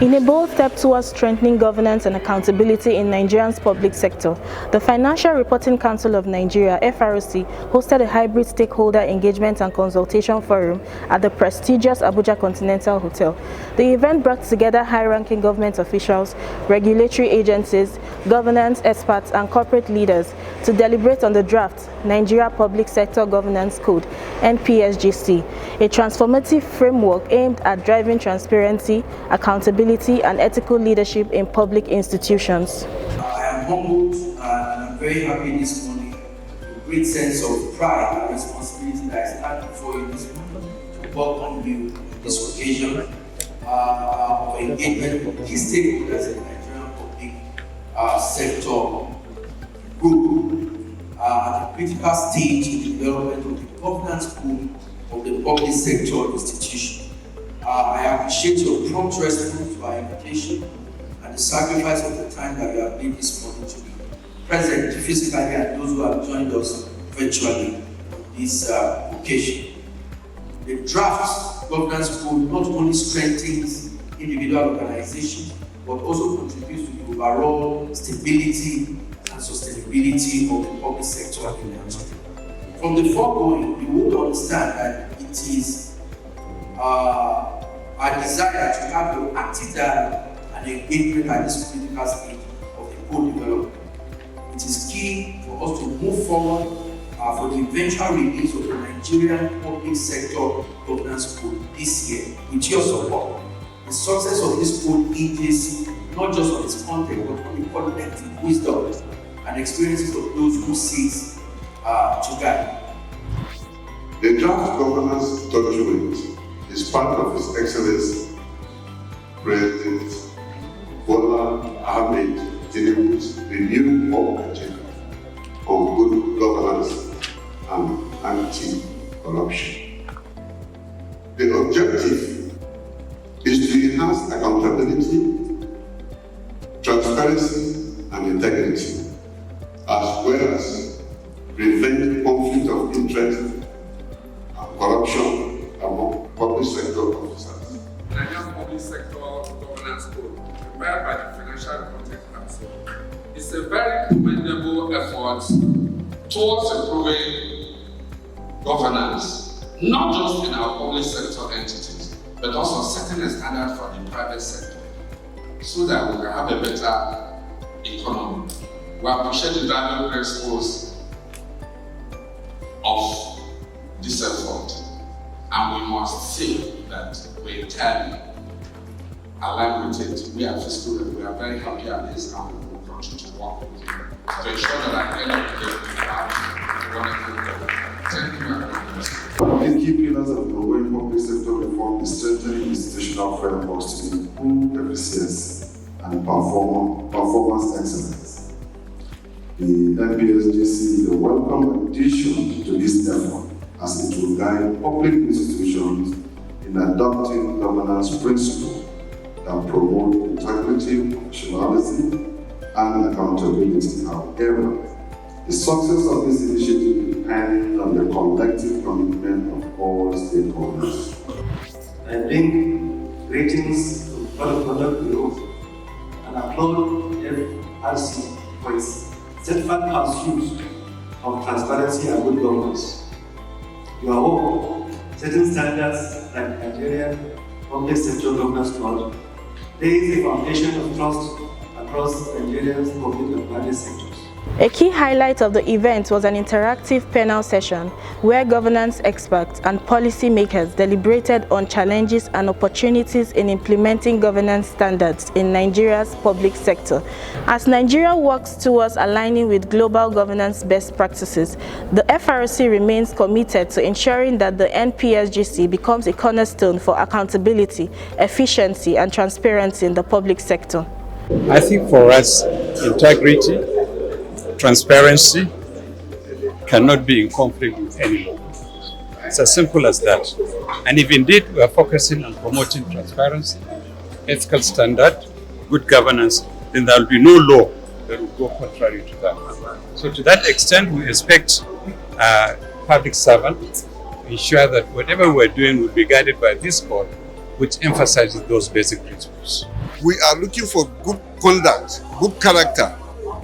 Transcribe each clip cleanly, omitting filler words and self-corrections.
In a bold step towards strengthening governance and accountability in Nigeria's public sector, the Financial Reporting Council of Nigeria (FRC) hosted a hybrid stakeholder engagement and consultation forum at the prestigious Abuja Continental Hotel. The event brought together high-ranking government officials, regulatory agencies, governance experts, and corporate leaders to deliberate on the draft Nigeria Public Sector Governance Code (NPSGC), a transformative framework aimed at driving transparency, accountability, and ethical leadership in public institutions. I am humbled and I'm very happy this morning with a great sense of pride and responsibility that I stand before you this morning to welcome you on this occasion of engagement with key stakeholders in the Nigerian public sector group at a critical stage in the development of the governance code of the public sector institution. I appreciate your prompt response to our invitation and the sacrifice of the time that you have made this morning to be present physically and those who have joined us virtually on this occasion. The draft governance code not only strengthens individual organizations but also contributes to the overall stability and sustainability of the public sector in Nigeria. From the foregoing, you would understand that it is our desire to have an active dialogue and engagement at this critical stage of the code development. It is key for us to move forward for the eventual release of the Nigerian public sector governance code this year with your support. The success of this code hinges not just on its content but on the collective wisdom and experiences of those who sit together. The draft governance document is part of His Excellency President Bola Ahmed Tinubu's renewed work agenda on good governance and anti-corruption. The objective is to enhance accountability, transparency, and integrity, as well as prevent conflict of interest and corruption among public sector officers. The Nigerian Public Sector Governance Code, prepared by the Financial Reporting Council, is a very commendable effort towards improving governance, not just in our public sector entities, but also setting a standard for the private sector, so that we can have a better economy. We appreciate the driving principles of this effort. And we must say that we entirely align with it. We are fiscal, we are very happy at this, and we will continue to work with you to ensure that at the end of the day, we have a wonderful government. Thank you very much. The key pillars of the ongoing public sector reform is strengthening institutional frameworks to improve efficiency and performance excellence. The NPSGC is a welcome addition to this effort, as it will guide public institutions in adopting governance principles that promote integrity, professionalism, and accountability. However, the success of this initiative depends on the collective commitment of all stakeholders. I bring greetings to Product Bureau and applaud FRC for its steadfast pursuit of transparency and good governance. Your work, setting standards like Nigerian public sector governance code, lays a foundation of trust across Nigeria's public and private sectors. A key highlight of the event was an interactive panel session where governance experts and policymakers deliberated on challenges and opportunities in implementing governance standards in Nigeria's public sector. As Nigeria works towards aligning with global governance best practices, the FRC remains committed to ensuring that the NPSGC becomes a cornerstone for accountability, efficiency, and transparency in the public sector. I think for us, integrity, transparency cannot be in conflict with any law. It's as simple as that. And if indeed we are focusing on promoting transparency, ethical standard, good governance, then there will be no law that will go contrary to that. So to that extent, we expect public servants to ensure that whatever we're doing will be guided by this code which emphasizes those basic principles. We are looking for good conduct, good character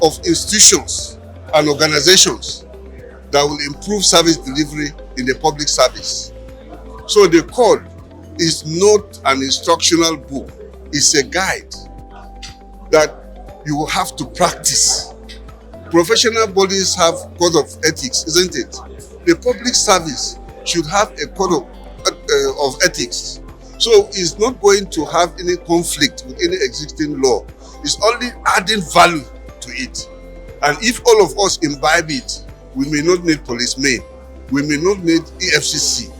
of institutions and organizations that will improve service delivery in the public service. So the code is not an instructional book, it's a guide that you will have to practice. Professional bodies have code of ethics, isn't it? The public service should have a code of ethics. So it's not going to have any conflict with any existing law. It's only adding value to it. And if all of us imbibe it, we may not need policemen, we may not need EFCC,